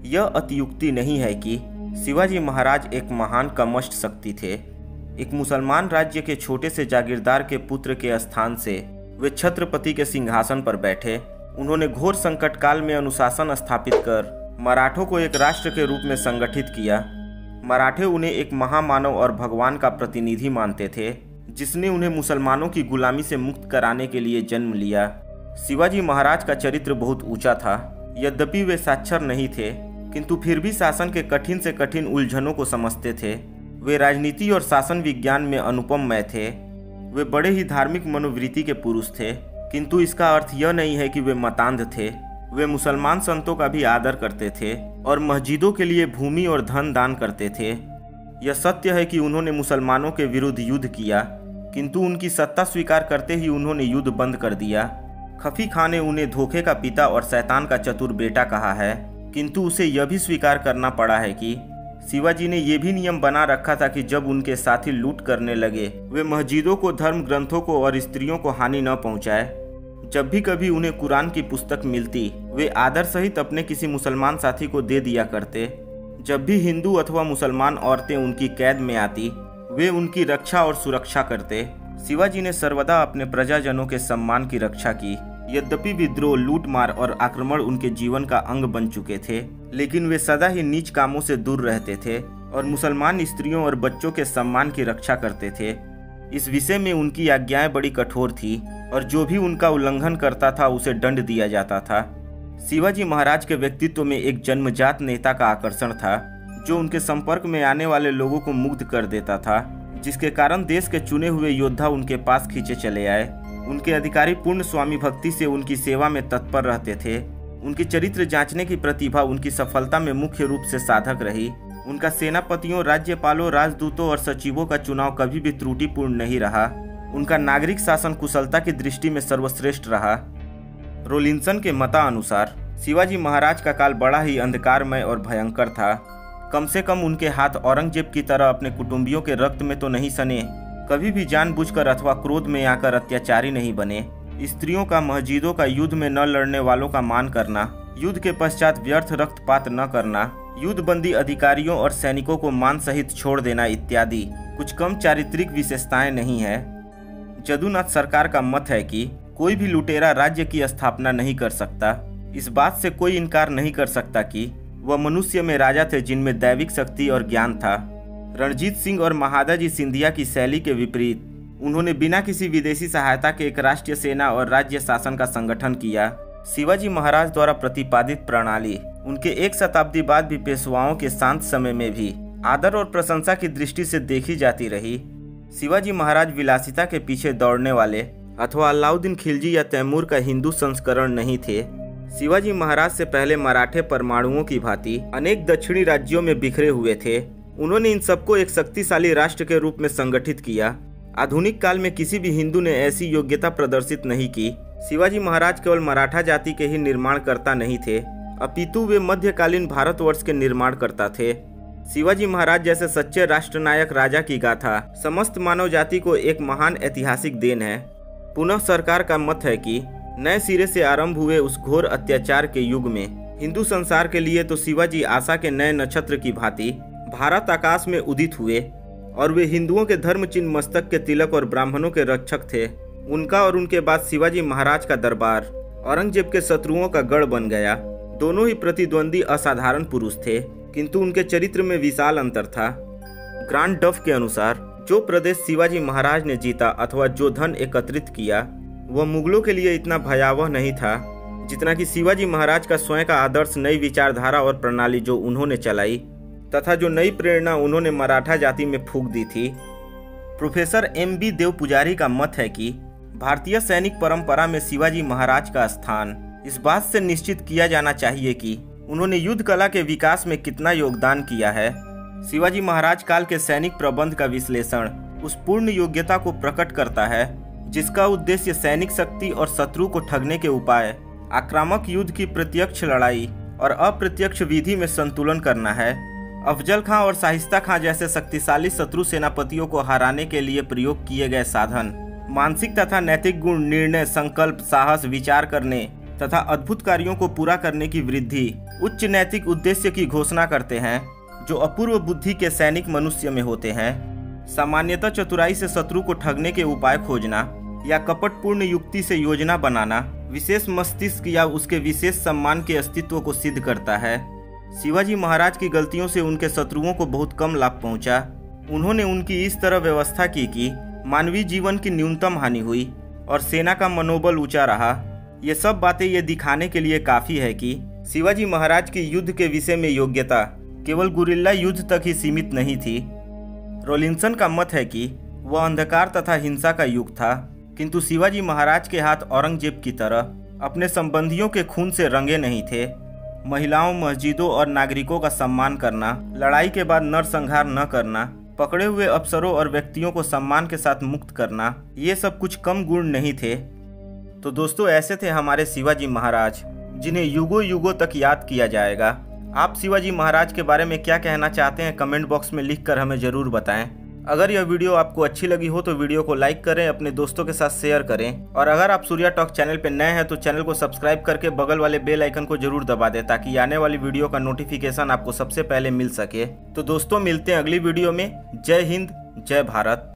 यह अतियुक्ति नहीं है कि शिवाजी महाराज एक महान कमष्ट शक्ति थे। एक मुसलमान राज्य के छोटे से जागीरदार के पुत्र के स्थान से वे छत्रपति के सिंहासन पर बैठे। उन्होंने घोर संकट काल में अनुशासन स्थापित कर मराठों को एक राष्ट्र के रूप में संगठित किया। मराठे उन्हें एक महामानव और भगवान का प्रतिनिधि मानते थे, जिसने उन्हें मुसलमानों की गुलामी से मुक्त कराने के लिए जन्म लिया। शिवाजी महाराज का चरित्र बहुत ऊंचा था। यद्यपि वे साक्षर नहीं थे, किंतु फिर भी शासन के कठिन से कठिन उलझनों को समझते थे। वे राजनीति और शासन विज्ञान में अनुपममय थे। वे बड़े ही धार्मिक मनोवृत्ति के पुरुष थे, किंतु इसका अर्थ यह नहीं है कि वे मतांध थे। वे मुसलमान संतों का भी आदर करते थे और मस्जिदों के लिए भूमि और धन दान करते थे। यह सत्य है कि उन्होंने मुसलमानों के विरुद्ध युद्ध किया, किंतु उनकी सत्ता स्वीकार करते ही उन्होंने युद्ध बंद कर दिया। खफी खां ने उन्हें धोखे का पिता और शैतान का चतुर बेटा कहा है, किंतु उसे यह भी स्वीकार करना पड़ा है कि शिवाजी ने यह भी नियम बना रखा था कि जब उनके साथी लूट करने लगे, वे मस्जिदों को, धर्म ग्रंथों को और स्त्रियों को हानि न पहुंचाए। जब भी कभी उन्हें कुरान की पुस्तक मिलती, वे आदर सहित अपने किसी मुसलमान साथी को दे दिया करते। जब भी हिंदू अथवा मुसलमान औरतें उनकी कैद में आती, वे उनकी रक्षा और सुरक्षा करते। शिवाजी ने सर्वदा अपने प्रजाजनों के सम्मान की रक्षा की। यद्यपि विद्रोह, लूटमार और आक्रमण उनके जीवन का अंग बन चुके थे, लेकिन वे सदा ही नीच कामों से दूर रहते थे और मुसलमान स्त्रियों और बच्चों के सम्मान की रक्षा करते थे। इस विषय में उनकी आज्ञाएं बड़ी कठोर थी और जो भी उनका उल्लंघन करता था उसे दंड दिया जाता था। शिवाजी महाराज के व्यक्तित्व में एक जन्मजात नेता का आकर्षण था, जो उनके संपर्क में आने वाले लोगों को मुग्ध कर देता था, जिसके कारण देश के चुने हुए योद्धा उनके पास खींचे चले आए। उनके अधिकारी पूर्ण स्वामी भक्ति से उनकी सेवा में तत्पर रहते थे। उनकी चरित्र जांचने की प्रतिभा उनकी सफलता में मुख्य रूप से साधक रही। उनका सेनापतियों, राज्यपालों, राजदूतों और सचिवों का चुनाव कभी भी त्रुटिपूर्ण नहीं रहा। उनका नागरिक शासन कुशलता की दृष्टि में सर्वश्रेष्ठ रहा। रोलिंसन के मतानुसार शिवाजी महाराज का काल बड़ा ही अंधकारमय और भयंकर था। कम से कम उनके हाथ औरंगजेब की तरह अपने कुटुंबियों के रक्त में तो नहीं सने, कभी भी जानबूझकर अथवा क्रोध में आकर अत्याचारी नहीं बने। स्त्रियों का, मस्जिदों का, युद्ध में न लड़ने वालों का मान करना, युद्ध के पश्चात व्यर्थ रक्तपात न करना, युद्धबंदी अधिकारियों और सैनिकों को मान सहित छोड़ देना इत्यादि कुछ कम चारित्रिक विशेषताएं नहीं है। जदुनाथ सरकार का मत है कि कोई भी लुटेरा राज्य की स्थापना नहीं कर सकता। इस बात से कोई इनकार नहीं कर सकता कि वह मनुष्य में राजा थे जिनमें दैविक शक्ति और ज्ञान था। रणजीत सिंह और महादाजी सिंधिया की शैली के विपरीत उन्होंने बिना किसी विदेशी सहायता के एक राष्ट्रीय सेना और राज्य शासन का संगठन किया। शिवाजी महाराज द्वारा प्रतिपादित प्रणाली उनके एक शताब्दी बाद भी पेशवाओं के शांत समय में भी आदर और प्रशंसा की दृष्टि से देखी जाती रही। शिवाजी महाराज विलासिता के पीछे दौड़ने वाले अथवा अलाउद्दीन खिलजी या तैमूर का हिंदू संस्करण नहीं थे। शिवाजी महाराज से पहले मराठे परमाणुओं की भांति अनेक दक्षिणी राज्यों में बिखरे हुए थे। उन्होंने इन सबको एक शक्तिशाली राष्ट्र के रूप में संगठित किया। आधुनिक काल में किसी भी हिंदू ने ऐसी योग्यता प्रदर्शित नहीं की। शिवाजी महाराज केवल मराठा जाति के ही निर्माणकर्ता नहीं थे, अपितु वे मध्यकालीन भारतवर्ष के निर्माणकर्ता थे। शिवाजी महाराज जैसे सच्चे राष्ट्रनायक राजा की गाथा समस्त मानव जाति को एक महान ऐतिहासिक देन है। पुनः सरकार का मत है कि नए सिरे से आरंभ हुए उस घोर अत्याचार के युग में हिंदू संसार के लिए तो शिवाजी आशा के नए नक्षत्र की भांति भारत आकाश में उदित हुए और वे हिंदुओं के धर्म चिन्ह मस्तक के तिलक और ब्राह्मणों के रक्षक थे। उनका और उनके बाद शिवाजी महाराज का दरबार औरंगजेब के शत्रुओं का गढ़ बन गया। दोनों ही प्रतिद्वंदी असाधारण पुरुष थे, किंतु उनके चरित्र में विशाल अंतर था। ग्रांड डफ के अनुसार जो प्रदेश शिवाजी महाराज ने जीता अथवा जो धन एकत्रित किया, वह मुगलों के लिए इतना भयावह नहीं था जितना कि शिवाजी महाराज का स्वयं का आदर्श, नई विचारधारा और प्रणाली जो उन्होंने चलाई तथा जो नई प्रेरणा उन्होंने मराठा जाति में फूंक दी थी। Professor M.B. देव पुजारी का मत है कि भारतीय सैनिक परंपरा में शिवाजी महाराज का स्थान इस बात से निश्चित किया जाना चाहिए कि उन्होंने युद्ध कला के विकास में कितना योगदान किया है। शिवाजी महाराज काल के सैनिक प्रबंध का विश्लेषण उस पूर्ण योग्यता को प्रकट करता है जिसका उद्देश्य सैनिक शक्ति और शत्रु को ठगने के उपाय, आक्रामक युद्ध की प्रत्यक्ष लड़ाई और अप्रत्यक्ष विधि में संतुलन करना है। अफजल खां और शाहिस्ता खां जैसे शक्तिशाली शत्रु सेनापतियों को हराने के लिए प्रयोग किए गए साधन, मानसिक तथा नैतिक गुण, निर्णय, संकल्प, साहस, विचार करने तथा अद्भुत कार्यों को पूरा करने की वृद्धि उच्च नैतिक उद्देश्य की घोषणा करते हैं जो अपूर्व बुद्धि के सैनिक मनुष्य में होते हैं। सामान्यतः चतुराई से शत्रु को ठगने के उपाय खोजना या कपटपूर्ण युक्ति से योजना बनाना विशेष मस्तिष्क या उसके विशेष सम्मान के अस्तित्व को सिद्ध करता है। शिवाजी महाराज की गलतियों से उनके शत्रुओं को बहुत कम लाभ पहुंचा। उन्होंने उनकी इस तरह व्यवस्था की कि मानवीय जीवन की न्यूनतम हानि हुई और सेना का मनोबल ऊंचा रहा। ये सब बातें ये दिखाने के लिए काफ़ी है कि शिवाजी महाराज की युद्ध के विषय में योग्यता केवल गुरिल्ला युद्ध तक ही सीमित नहीं थी। रॉलिंसन का मत है कि वह अंधकार तथा हिंसा का युग था, किंतु शिवाजी महाराज के हाथ औरंगजेब की तरह अपने संबंधियों के खून से रंगे नहीं थे। महिलाओं, मस्जिदों और नागरिकों का सम्मान करना, लड़ाई के बाद नरसंहार न करना, पकड़े हुए अफसरों और व्यक्तियों को सम्मान के साथ मुक्त करना, ये सब कुछ कम गुण नहीं थे। तो दोस्तों, ऐसे थे हमारे शिवाजी महाराज, जिन्हें युगों युगों तक याद किया जाएगा। आप शिवाजी महाराज के बारे में क्या कहना चाहते हैं कमेंट बॉक्स में लिखकर हमें ज़रूर बताएं। अगर यह वीडियो आपको अच्छी लगी हो तो वीडियो को लाइक करें, अपने दोस्तों के साथ शेयर करें, और अगर आप सूर्या टॉक चैनल पर नए हैं तो चैनल को सब्सक्राइब करके बगल वाले बेल आइकन को जरूर दबा दें ताकि आने वाली वीडियो का नोटिफिकेशन आपको सबसे पहले मिल सके। तो दोस्तों, मिलते हैं अगली वीडियो में। जय हिंद, जय भारत।